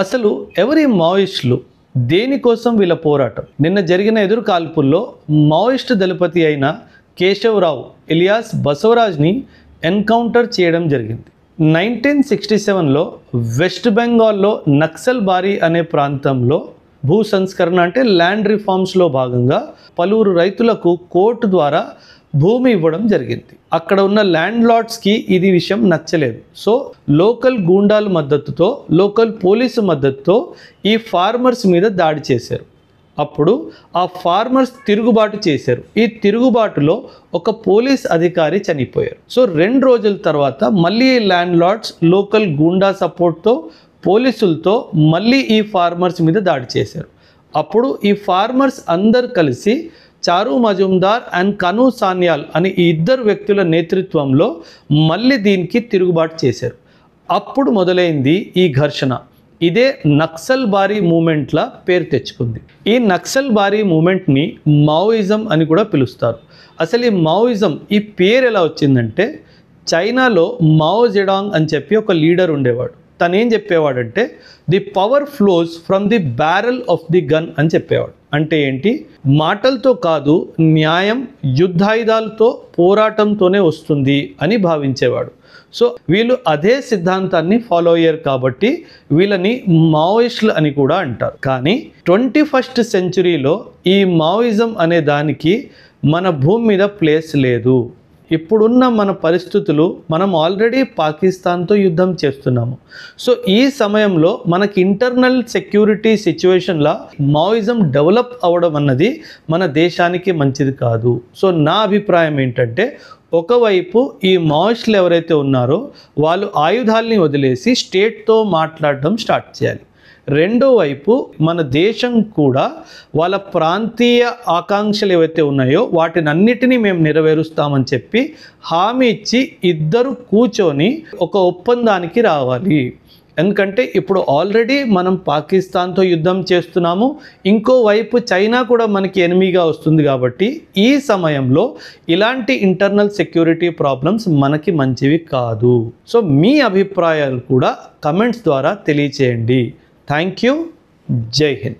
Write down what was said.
అసలు ఎవరి మావోయిస్టులు, దేనికోసం వీళ్ళ పోరాటం? నిన్న జరిగిన ఎదురు కాల్పుల్లో మావోయిస్టు దళపతి అయిన కేశవరావు ఎలియాస్ బసవరాజ్ని ఎన్కౌంటర్ చేయడం జరిగింది. 1967లో వెస్ట్ బెంగాల్లో నక్సల్ బారీ అనే ప్రాంతంలో భూ సంస్కరణ అంటే ల్యాండ్ రిఫార్మ్స్లో భాగంగా పలువురు రైతులకు కోర్టు ద్వారా భూమి ఇవ్వడం జరిగింది. అక్కడ ఉన్న ల్యాండ్ లార్డ్స్కి ఇది విషయం నచ్చలేదు. సో లోకల్ గూండాల మద్దతుతో, లోకల్ పోలీసు మద్దతుతో ఈ ఫార్మర్స్ మీద దాడి చేశారు. అప్పుడు ఆ ఫార్మర్స్ తిరుగుబాటు చేశారు. ఈ తిరుగుబాటులో ఒక పోలీస్ అధికారి చనిపోయారు. సో 2 రోజుల తర్వాత మళ్ళీ ల్యాండ్ లార్డ్స్ లోకల్ గూండా సపోర్ట్తో, పోలీసులతో మళ్ళీ ఈ ఫార్మర్స్ మీద దాడి చేశారు. అప్పుడు ఈ ఫార్మర్స్ అందరు కలిసి చారు మజుందార్ అండ్ కను సాన్యాల్ అనే ఈ 2 వ్యక్తుల నేతృత్వంలో మళ్ళీ దీనికి తిరుగుబాటు చేశారు. అప్పుడు మొదలైంది ఈ ఘర్షణ. ఇదే నక్సల్ బారీ మూమెంట్ల పేరు తెచ్చుకుంది. ఈ నక్సల్ బారీ మూమెంట్ని మావోయిజం అని కూడా పిలుస్తారు. అసలు ఈ మావోయిజం ఈ పేరు ఎలా వచ్చిందంటే, చైనాలో మావో జెడాంగ్ అని చెప్పి ఒక లీడర్ ఉండేవాడు. తను ఏం చెప్పేవాడంటే, the power flows from the barrel of the gun అని చెప్పేవాడు. అంటే ఏంటి? మాటలతో కాదు, న్యాయం యుద్ధాయుధాలతో, పోరాటంతోనే వస్తుంది అని భావించేవాడు. సో వీళ్ళు అదే సిద్ధాంతాన్ని ఫాలో అయ్యారు కాబట్టి వీళ్ళని మావోయిస్టులు అని కూడా అంటారు. కానీ 21st సెంచురీలో ఈ మావోయిజం అనే దానికి మన భూమి మీద ప్లేస్ లేదు. ఇప్పుడున్న మన పరిస్థితులు, మనం ఆల్రెడీ పాకిస్తాన్తో యుద్ధం చేస్తున్నాము. సో ఈ సమయంలో మనకి ఇంటర్నల్ సెక్యూరిటీ సిచ్యువేషన్లో మావోయిజం డెవలప్ అవ్వడం అన్నది మన దేశానికి మంచిది కాదు. సో నా అభిప్రాయం ఏంటంటే, ఒకవైపు ఈ మావోయిస్టులు ఎవరైతే ఉన్నారో వాళ్ళు ఆయుధాలని వదిలేసి స్టేట్తో మాట్లాడడం స్టార్ట్ చేయాలి. రెండో వైపు మన దేశం కూడా వాళ్ళ ప్రాంతీయ ఆకాంక్షలు ఏవైతే ఉన్నాయో వాటిని అన్నిటినీ మేము నెరవేరుస్తామని చెప్పి హామీ ఇచ్చి ఇద్దరు కూర్చొని ఒక ఒప్పందానికి రావాలి. ఎందుకంటే ఇప్పుడు ఆల్రెడీ మనం పాకిస్తాన్తో యుద్ధం చేస్తున్నాము, ఇంకోవైపు చైనా కూడా మనకి ఎనిమిగా వస్తుంది. కాబట్టి ఈ సమయంలో ఇలాంటి ఇంటర్నల్ సెక్యూరిటీ ప్రాబ్లమ్స్ మనకి మంచివి కాదు. సో మీ అభిప్రాయాలు కూడా కమెంట్స్ ద్వారా తెలియచేయండి. Thank you. జై హింద్.